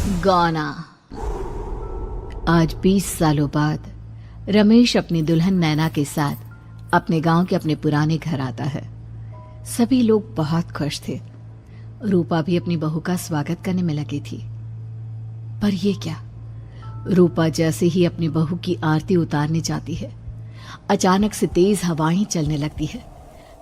गौना। आज 20 सालों बाद रमेश अपनी दुल्हन नैना के साथ अपने गांव के अपने पुराने घर आता है। सभी लोग बहुत खुश थे। रूपा भी अपनी बहू का स्वागत करने में लगी थी। पर ये क्या, रूपा जैसे ही अपनी बहू की आरती उतारने जाती है, अचानक से तेज हवाएं चलने लगती है।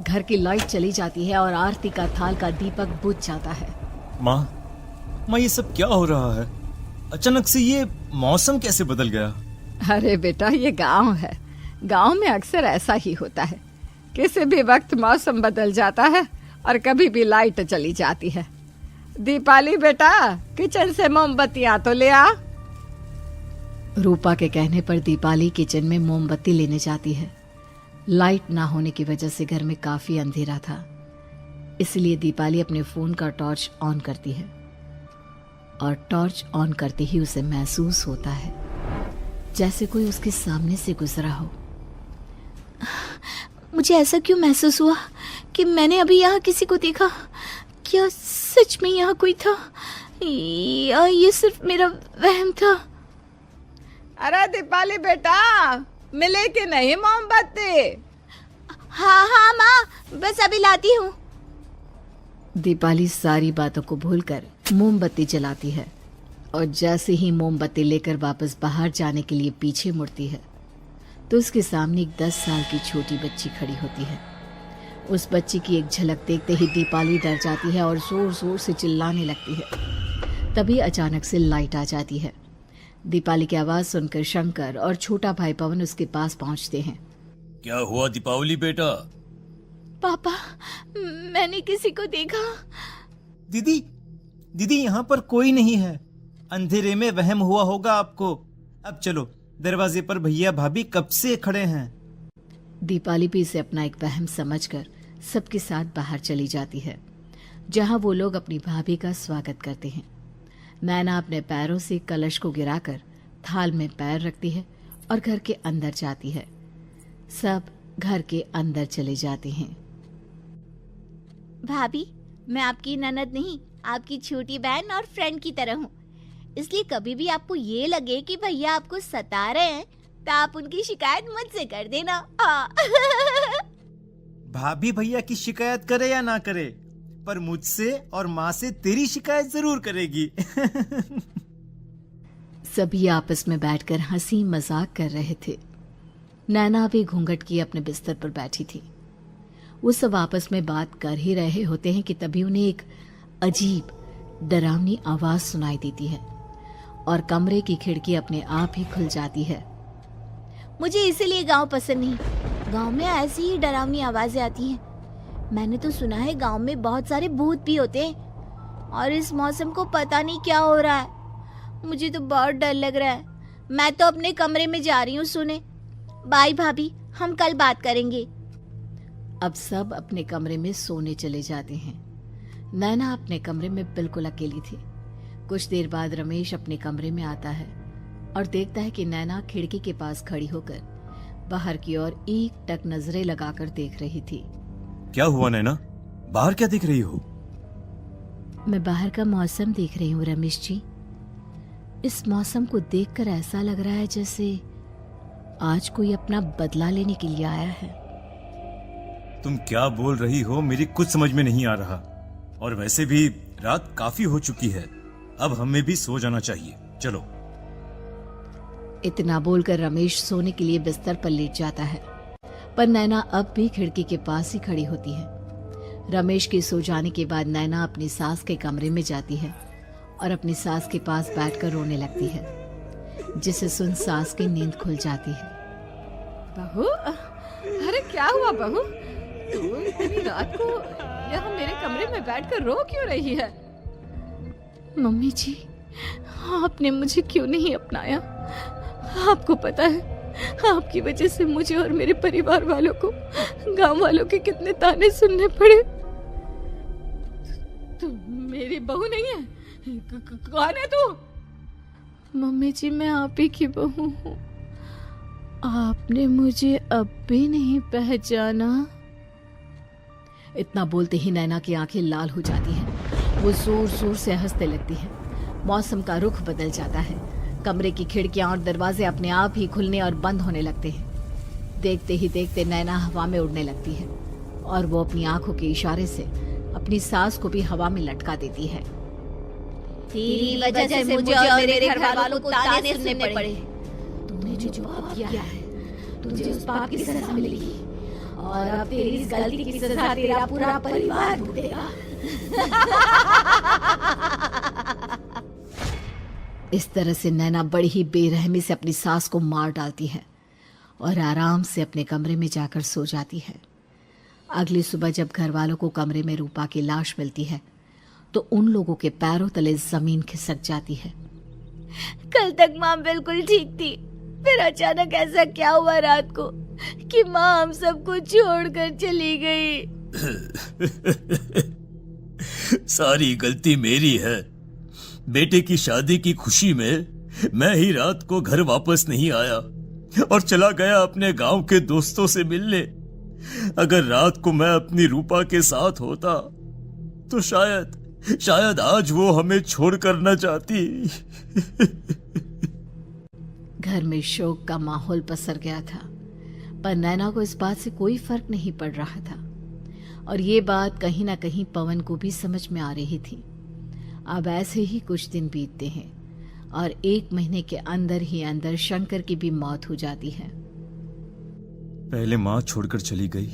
घर की लाइट चली जाती है और आरती का थाल का दीपक बुझ जाता है। माँ, ये सब क्या हो रहा है? अचानक से ये मौसम कैसे बदल गया? अरे बेटा, ये गांव है। गांव में अक्सर ऐसा ही होता है। किसी भी वक्त मौसम बदल जाता है और कभी भी लाइट चली जाती है। दीपाली बेटा, किचन से मोमबत्तियां तो ले आ। रूपा के कहने पर दीपाली किचन में मोमबत्ती लेने जाती है। लाइट ना होने की वजह से घर में काफी अंधेरा था, इसलिए दीपाली अपने फोन का टॉर्च ऑन करती है और टॉर्च ऑन करते ही उसे महसूस होता है जैसे कोई उसके सामने से गुजरा हो। मुझे ऐसा क्यों महसूस हुआ कि मैंने अभी यहाँ किसी को देखा? क्या सच में यहाँ कोई था या ये सिर्फ मेरा वहम था? अरे दीपाली बेटा, मिले कि नहीं मोमबत्ती? हाँ माँ, बस अभी लाती हूँ। दीपाली सारी बातों को भूलकर मोमबत्ती जलाती है और जैसे ही मोमबत्ती लेकर वापस बाहर जाने के लिए पीछे मुड़ती है तो उसके सामने एक 10 साल की छोटी बच्ची खड़ी होती है। उस बच्ची की एक झलक देखते ही दीपाली डर जाती है और जोर जोर से चिल्लाने लगती है। तभी अचानक से लाइट आ जाती है। दीपाली की आवाज सुनकर शंकर और छोटा भाई पवन उसके पास पहुंचते हैं। क्या हुआ दीपावली बेटा? पापा, मैंने किसी को देखा। दीदी यहाँ पर कोई नहीं है। अंधेरे में वहम हुआ होगा आपको। अब चलो, दरवाजे पर भैया भाभी कब से खड़े हैं। दीपाली भी इसे अपना एक वहम समझकर सबके साथ बाहर चली जाती है, जहां वो लोग अपनी भाभी का स्वागत करते हैं। नैना अपने पैरों से कलश को गिराकर थाल में पैर रखती है और घर के अंदर जाती है। सब घर के अंदर चले जाते हैं। भाभी, मैं आपकी ननद नहीं, आपकी छोटी बहन और फ्रेंड की तरह हूँ। इसलिए कभी भी आपको ये लगे कि भैया आपको सता रहे हैं तो आप उनकी शिकायत मुझसे कर देना। भाभी भैया की शिकायत करे या ना करे, पर मुझसे और माँ से तेरी शिकायत जरूर करेगी। सभी आपस में बैठकर हंसी मजाक कर रहे थे। नैना भी घूंघट किए अपने बिस्तर पर बैठी थी। वो सब आपस में बात कर ही रहे होते हैं कि तभी उन्हें एक अजीब डरावनी आवाज सुनाई देती है और कमरे की खिड़की अपने आप ही खुल जाती है। मुझे इसीलिए गांव पसंद नहीं। गांव में ऐसी ही डरावनी आवाजें आती हैं। मैंने तो सुना है गांव में बहुत सारे भूत भी होते हैं और इस मौसम को पता नहीं क्या हो रहा है। मुझे तो बहुत डर लग रहा है। मैं तो अपने कमरे में जा रही हूँ सोने। बाय भाभी, हम कल बात करेंगे। अब सब अपने कमरे में सोने चले जाते हैं। नैना अपने कमरे में बिल्कुल अकेली थी। कुछ देर बाद रमेश अपने कमरे में आता है और देखता है कि नैना खिड़की के पास खड़ी होकर बाहर की ओर एक टक नजरें लगाकर देख रही थी। क्या हुआ नैना? बाहर क्या देख रही हो? मैं बाहर का मौसम देख रही हूँ रमेश जी। इस मौसम को देखकर ऐसा लग रहा है जैसे आज कोई अपना बदला लेने के लिए आया है। तुम क्या बोल रही हो? मेरी कुछ समझ में नहीं आ रहा। और वैसे भी रात काफी हो चुकी है, अब हमें भी सो जाना चाहिए। चलो। इतना बोलकर रमेश सोने के लिए बिस्तर पर लेट जाता है, पर नैना अब भी खिड़की के पास ही खड़ी होती है। रमेश के सो जाने के बाद नैना अपनी सास के कमरे में जाती है और अपनी सास के पास बैठकर रोने लगती है, जिसे सुन सास की नींद खुल जाती है। बहू, अरे क्या हुआ बहू? तू इतनी रात को यहाँ मेरे कमरे में बैठकर रो क्यों रही है? मम्मी जी, आपने मुझे क्यों नहीं अपनाया? आपको पता है, आपकी वजह से मुझे और मेरे परिवार वालों को गांव वालों के कितने ताने सुनने पड़े। तू मेरी बहू नहीं है? कौन है तू? मम्मी जी, मैं आप ही की बहू हूँ। आपने मुझे अब भी नहीं पहचाना? इतना बोलते ही नैना की आंखें लाल हो जाती हैं। वो जोर जोर से हंसने लगती है। मौसम का रुख बदल जाता है। कमरे की खिड़कियां और दरवाजे अपने आप ही खुलने और बंद होने लगते हैं। देखते ही देखते नैना हवा में उड़ने लगती है और वो अपनी आंखों के इशारे से अपनी सास को भी हवा में लटका देती है। तेरी वजह से मुझे और मेरे घर वालों को ताने सुनने पड़े। तूने जो पाप किया है तुझे उस पाप की सजा मिलेगी और अब तेरी इस गलती की सजा तेरा पूरा परिवार भुगतेगा। इस तरह से नैना बड़ी ही बेरहमी से अपनी सास को मार डालती है और आराम से अपने कमरे में जाकर सो जाती है। अगली सुबह जब घर वालों को कमरे में रूपा की लाश मिलती है तो उन लोगों के पैरों तले जमीन खिसक जाती है। कल तक माँ बिल्कुल ठीक थी, फिर अचानक ऐसा क्या हुआ रात को कि माँ हम सबको छोड़कर चली गई। सारी गलती मेरी है। बेटे की शादी की खुशी में मैं ही रात को घर वापस नहीं आया और चला गया अपने गांव के दोस्तों से मिलने। अगर रात को मैं अपनी रूपा के साथ होता तो शायद आज वो हमें छोड़कर न जाती। घर में शोक का माहौल पसर गया था, पर नैना को इस बात से कोई फर्क नहीं पड़ रहा था और ये बात कहीं ना कहीं पवन को भी समझ में आ रही थी। अब ऐसे ही कुछ दिन बीतते हैं और 1 महीने के अंदर ही अंदर शंकर की भी मौत हो जाती है। पहले माँ छोड़कर चली गई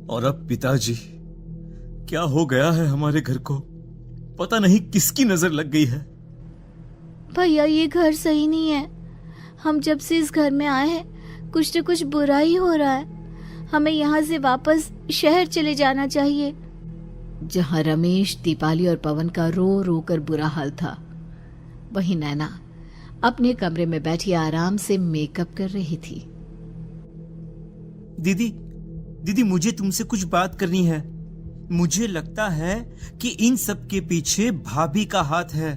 और अब पिताजी। क्या हो गया है हमारे घर को? पता नहीं किसकी नजर लग गई है। भैया ये घर सही नहीं है। हम जब से इस घर में आए हैं कुछ न कुछ बुरा ही हो रहा है। हमें यहाँ से वापस शहर चले जाना चाहिए। जहाँ रमेश, दीपाली और पवन का रो रो कर बुरा हाल था, वहीं नैना अपने कमरे में बैठी आराम से मेकअप कर रही थी। दीदी मुझे तुमसे कुछ बात करनी है। मुझे लगता है कि इन सब के पीछे भाभी का हाथ है।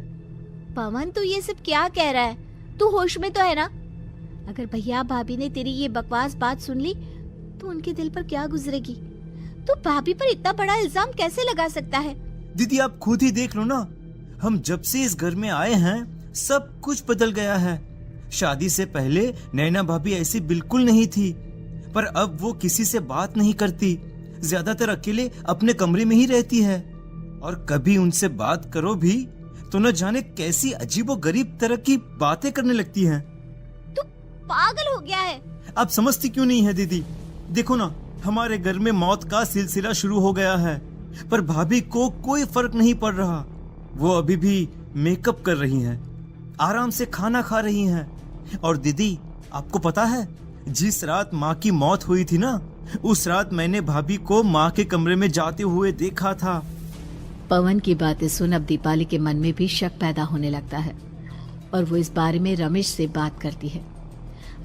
पवन तू ये सब क्या कह रहा है? तू होश में तो है ना? अगर भैया भाभी ने तेरी ये बकवास बात सुन ली तो उनके दिल पर क्या गुजरेगी? तू भाभी पर इतना बड़ा इल्जाम कैसे लगा सकता है? दीदी आप खुद ही देख लो ना, हम जब से इस घर में आए हैं सब कुछ बदल गया है। शादी से पहले नैना भाभी ऐसी बिल्कुल नहीं थी, पर अब वो किसी से बात नहीं करती, ज्यादातर अकेले अपने कमरे में ही रहती है और कभी उनसे बात करो भी तो न जाने कैसी अजीबोगरीब तरह की बातें करने लगती हैं। तू पागल हो गया है? आप समझती क्यों नहीं है दीदी? देखो ना, हमारे घर में मौत का सिलसिला शुरू हो गया है, पर भाभी को कोई फर्क नहीं पड़ रहा। वो अभी भी मेकअप कर रही हैं, आराम से खाना खा रही हैं। और दीदी आपको पता है, जिस रात माँ की मौत हुई थी ना, उस रात मैंने भाभी को माँ के कमरे में जाते हुए देखा था। पवन की बातें सुन अब दीपाली के मन में भी शक पैदा होने लगता है और वो इस बारे में रमेश से बात करती है।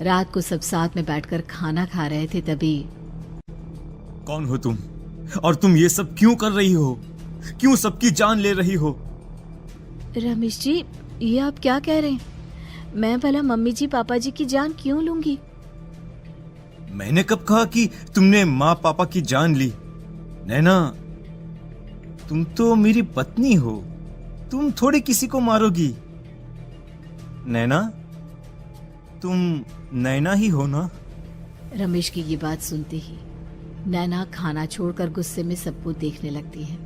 रात को सब साथ में बैठकर खाना खा रहे थे, तभी कौन हो तुम और तुम ये सब क्यों कर रही हो? क्यों सबकी जान ले रही हो? रमेश जी ये आप क्या कह रहे हैं? मैं भला मम्मी जी पापा जी की जान क्यों लूंगी? मैंने कब कहा कि तुमने माँ पापा की जान ली? नैना, तुम तो मेरी पत्नी हो, तुम थोड़ी किसी को मारोगी। नैना, तुम नैना ही हो ना? रमेश की ये बात सुनते ही नैना खाना छोड़कर गुस्से में सबको देखने लगती है।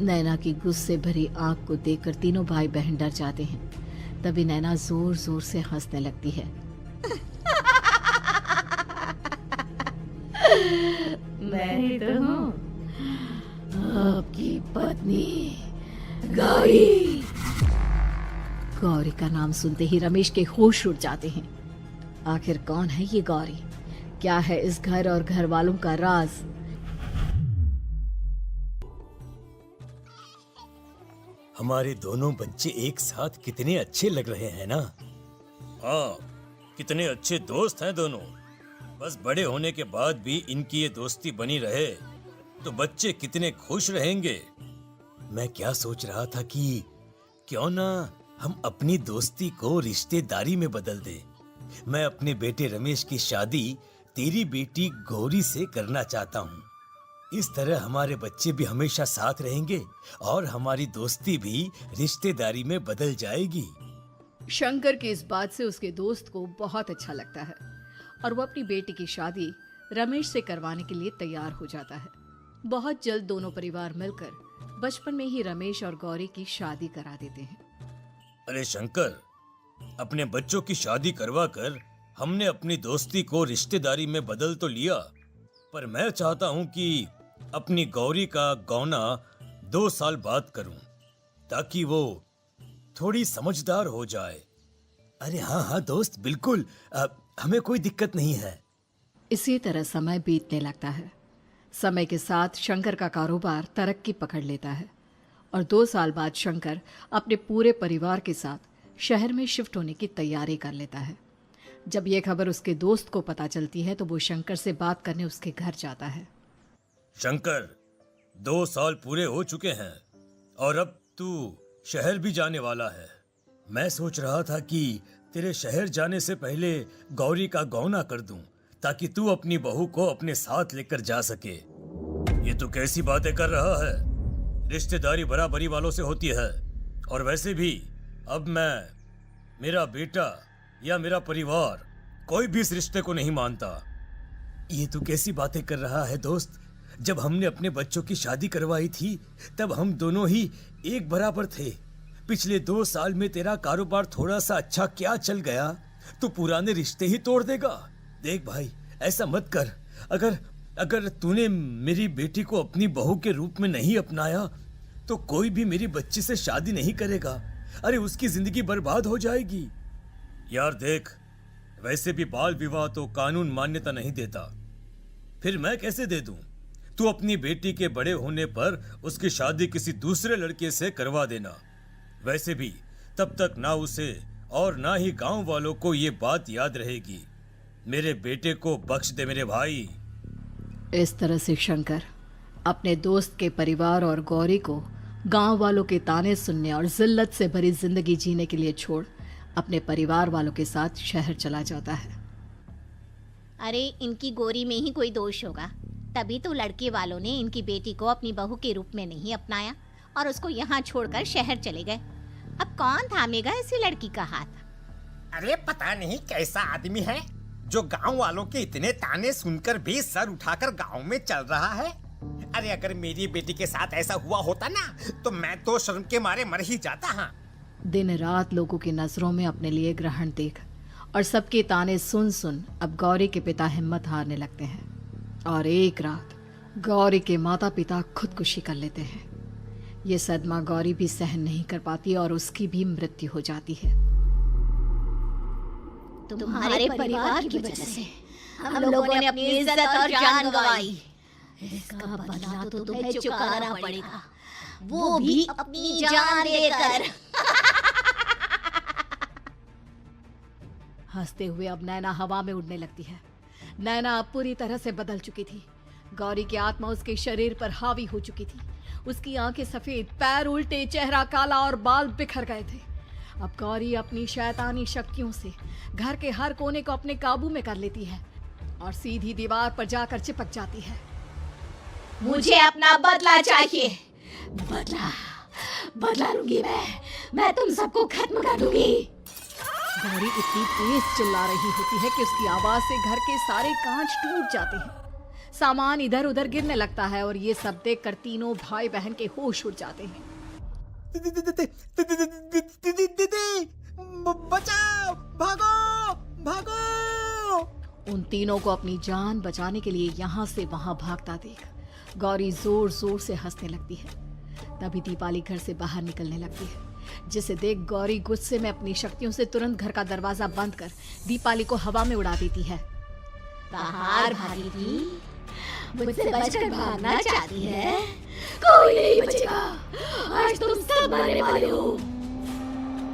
नैना की गुस्से भरी आंख को देखकर तीनों भाई बहन डर जाते हैं। तभी नैना जोर जोर से हंसने लगती है। मैं तो हूँ आपकी पत्नी गौरी। गौरी का नाम सुनते ही रमेश के होश उड़ जाते हैं। आखिर कौन है ये गौरी? क्या है इस घर और घर वालों का राज? हमारे दोनों बच्चे एक साथ कितने अच्छे लग रहे हैं ना? हाँ, कितने अच्छे दोस्त हैं दोनों। बस बड़े होने के बाद भी इनकी ये दोस्ती बनी रहे तो बच्चे कितने खुश रहेंगे। मैं क्या सोच रहा था कि क्यों ना हम अपनी दोस्ती को रिश्तेदारी में बदल दें। मैं अपने बेटे रमेश की शादी तेरी बेटी गौरी से करना चाहता हूँ। इस तरह हमारे बच्चे भी हमेशा साथ रहेंगे और हमारी दोस्ती भी रिश्तेदारी में बदल जाएगी। शंकर की इस बात से उसके दोस्त को बहुत अच्छा लगता है और वो अपनी बेटी की शादी रमेश से करवाने के लिए तैयार हो जाता है। बहुत जल्द दोनों परिवार मिलकर बचपन में ही रमेश और गौरी की शादी करा देते हैं। अरे शंकर, अपने बच्चों की शादी करवा कर हमने अपनी दोस्ती को रिश्तेदारी में बदल तो लिया, पर मैं चाहता हूँ कि अपनी गौरी का गौना 2 साल बाद करूँ, ताकि वो थोड़ी समझदार हो जाए। अरे हाँ हाँ दोस्त, बिल्कुल, हमें कोई दिक्कत नहीं है। इसी तरह समय बीतने लगता है। समय के साथ शंकर का कारोबार तरक्की पकड़ लेता है और 2 साल बाद शंकर अपने पूरे परिवार के साथ शहर में शिफ्ट होने की तैयारी कर लेता है। जब यह खबर उसके दोस्त को पता चलती है तो वो शंकर से बात करने उसके घर जाता है। शंकर, 2 साल पूरे हो चुके हैं और अब तू शहर भी जाने वाला है। मैं सोच रहा था कि तेरे शहर जाने से पहले गौरी का गौना कर दूं, ताकि तू अपनी बहू को अपने साथ लेकर जा सके। ये तू कैसी बातें कर रहा है? रिश्तेदारी बराबरी वालों से होती है, और वैसे भी अब मेरा बेटा या मेरा परिवार कोई भी इस रिश्ते को नहीं मानता। ये तू कैसी बातें कर रहा है दोस्त? जब हमने अपने बच्चों की शादी करवाई थी तब हम दोनों ही एक बराबर थे। पिछले 2 साल में तेरा कारोबार थोड़ा सा अच्छा क्या चल गया, तू पुराने रिश्ते ही तोड़ देगा। देख भाई, ऐसा मत कर। अगर तूने मेरी बेटी को अपनी बहू के रूप में नहीं अपनाया तो कोई भी मेरी बच्ची से शादी नहीं करेगा। अरे उसकी जिंदगी बर्बाद हो जाएगी। यार देख, वैसे भी बाल विवाह तो कानून मान्यता नहीं देता, फिर मैं कैसे दे दूं? तू अपनी बेटी के बड़े होने पर उसकी शादी किसी दूसरे लड़के से करवा देना। वैसे भी तब तक ना उसे और ना ही गांव वालों को ये बात याद रहेगी। मेरे बेटे को बख्श दे मेरे भाई। इस तरह से शंकर अपने दोस्त के परिवार और गौरी को गांव वालों के ताने सुनने और जिल्लत से भरी जिंदगी जीने के लिए छोड़ अपने परिवार वालों के साथ शहर चला जाता है। अरे इनकी गोरी में ही कोई दोष होगा, तभी तो लड़के वालों ने इनकी बेटी को अपनी बहू के रूप में नहीं अपनाया और उसको यहाँ छोड़कर शहर चले गए। अब कौन थामेगा ऐसी लड़की का हाथ? अरे पता नहीं कैसा आदमी है जो गांव वालों के इतने ताने सुनकर भी सर उठाकर गांव में चल रहा है। अरे अगर मेरी बेटी के साथ ऐसा हुआ होता ना तो मैं तो शर्म के मारे मर ही जाता। हाँ, दिन रात लोगों की नजरों में अपने लिए ग्रहण देख और सबके ताने सुन सुन अब गौरी के पिता हिम्मत हारने लगते हैं और एक रात गौरी के माता पिता खुदकुशी कर लेते हैं। ये सदमा गौरी भी सहन नहीं कर पाती और उसकी भी मृत्यु हो जाती है। तुम्हारे परिवार की वजह से हम लोगों ने अपनी इज्जत और जान गंवाई। इसका बदला तो तुम्हें चुकाना पड़ेगा, वो भी अपनी जान देकर। हंसते हुए अब नैना हवा में उड़ने लगती है। नैना अब पूरी तरह से बदल चुकी थी। गौरी की आत्मा उसके शरीर पर हावी हो चुकी थी। उसकी आंखें सफेद, पैर उल्टे, चेहरा काला और बाल बिखर गए थे। अब गौरी अपनी शैतानी शक्तियों से घर के हर कोने को अपने काबू में कर लेती है और सीधी दीवार पर जाकर चिपक जाती है। मुझे अपना बदला चाहिए। बदला लूंगी मैं तुम सबको खत्म कर दूंगी। गौरी इतनी तेज चिल्ला रही होती है कि उसकी आवाज से घर के सारे कांच टूट जाते हैं। सामान इधर उधर गिरने लगता है और ये सब देखकर तीनों भाई बहन के होश उड़ जाते हैं। बचाओ, भागो भागो। उन तीनों को अपनी जान बचाने के लिए यहाँ से वहां भागता देख गौरी जोर जोर से हंसने लगती है। तभी दीपाली घर से बाहर निकलने लगती है, जिसे देख गौरी गुस्से में अपनी शक्तियों से तुरंत घर का दरवाजा बंद कर दीपाली को हवा में उड़ा देती है। बाहर भागी थी, मुझसे बचकर भागना चाहती है, कोई नहीं बचेगा, आज तुम सब मरने वाले हो।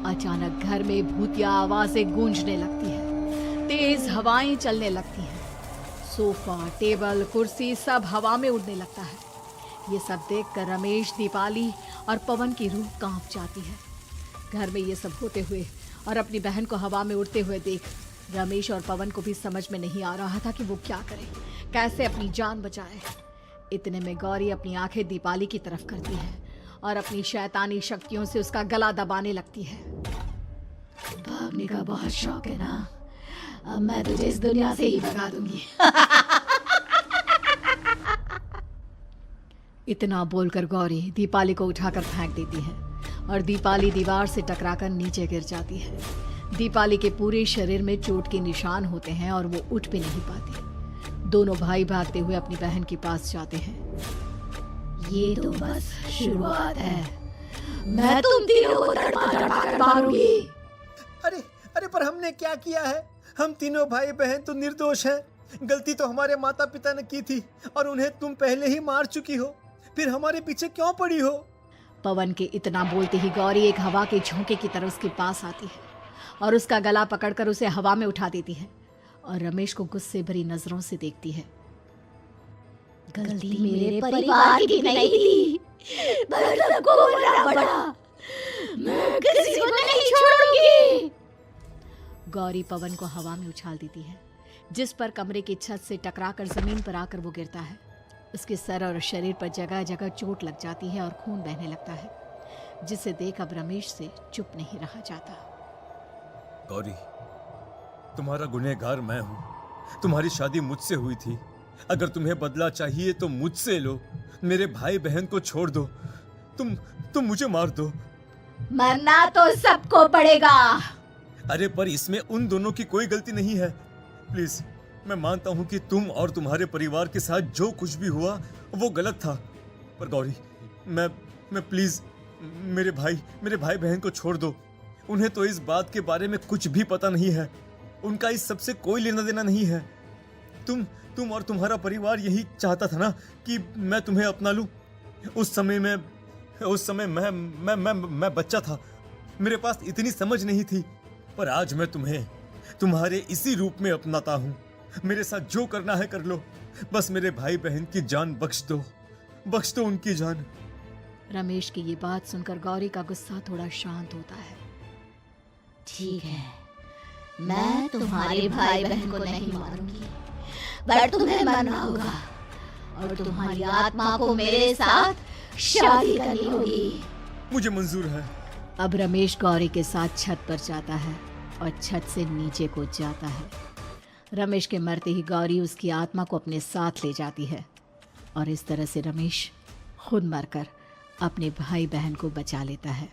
अचानक घर में भूतिया आवाजें गूंजने लगती है, तेज हवाएं चलने लगती हैं। सोफा, टेबल, कुर्सी सब हवा में उड़ने लगता है। ये सब देखकर रमेश, दीपाली और पवन की रूह कांप जाती है। घर में ये सब होते हुए और अपनी बहन को हवा में उड़ते हुए देख रमेश और पवन को भी समझ में नहीं आ रहा था कि वो क्या करे, कैसे अपनी जान बचाए। इतने में गौरी अपनी आंखें दीपाली की तरफ करती है और अपनी शैतानी शक्तियों से उसका गला दबाने लगती है। भागने का बहुत शौक है ना? अब मैं तुझे इस दुनिया से ही भगा दूंगी। इतना बोलकर गौरी दीपाली को उठाकर फेंक देती है और दीपाली दीवार से टकराकर नीचे गिर जाती है। दीपाली के पूरे शरीर में चोट के निशान होते हैं और वो उठ भी नहीं पाती। दोनों भाई भागते हुए अपनी बहन के पास जाते हैं। ये तो बस शुरुआत है, मैं तुम तीनों को तड़पा कर मारूंगी। अरे अरे, पर हमने क्या किया है? हम तीनों भाई बहन तो निर्दोष हैं। गलती तो हमारे माता पिता ने की थी और उन्हें तुम पहले ही मार चुकी हो, फिर हमारे पीछे क्यों पड़ी हो? पवन के इतना बोलते ही गौरी एक हवा के झोंके की तरह उसके पास आती है और उसका गला पकड़कर उसे हवा में उठा देती है और रमेश को गुस्से भरी नजरों से देखती है। गलती मेरे परिवार की नहीं थी, पर सबको बोलना पड़ा। मैं किसी को नहीं छोड़ूंगी। गौरी पवन को हवा में उछाल देती है, जिस पर कमरे की छत से टकराकर जमीन पर आकर वो गिरता है। उसके सर और शरीर पर जगह जगह चोट लग जाती है और खून बहने लगता है, जिसे देख अब रमेश से चुप नहीं रहा जाता। गौरी, तुम्हारा गुनहगार मैं हूँ। तुम्हारी शादी मुझसे हुई थी। अगर तुम्हें बदला चाहिए तो मुझसे लो। मेरे भाई बहन को छोड़ दो। तुम मुझे मार दो। मरना तो सबको पड़ेगा। अरे पर इसमें उन दोनों की कोई गलती नहीं है। प्लीज, मैं मानता हूँ कि तुम और तुम्हारे परिवार के साथ जो कुछ भी हुआ वो गलत था, पर गौरी, मैं प्लीज मेरे भाई बहन को छोड़ दो। उन्हें तो इस बात के बारे में कुछ भी पता नहीं है। उनका इस सबसे कोई लेना देना नहीं है। तुम और तुम्हारा परिवार यही चाहता था ना कि मैं तुम्हें अपना लूं। उस समय मैं बच्चा था, मेरे पास इतनी समझ नहीं थी, पर आज मैं तुम्हें तुम्हारे इसी रूप में अपनाता हूँ। मेरे साथ जो करना है कर लो, बस मेरे भाई बहन की जान बख्श दो उनकी जान। रमेश की ये बात सुनकर गौरी का गुस्सा थोड़ा शांत होता है। ठीक है, मैं तुम्हारे भाई बहन को नहीं मारूंगी, पर तुम्हें मरना होगा और तुम्हारी आत्मा को मेरे साथ शादी करनी होगी। मुझे मंजूर है। अब रमेश गौरी के साथ छत पर जाता है और छत से नीचे को जाता है। रमेश के मरते ही गौरी उसकी आत्मा को अपने साथ ले जाती है और इस तरह से रमेश खुद मरकर अपने भाई बहन को बचा लेता है।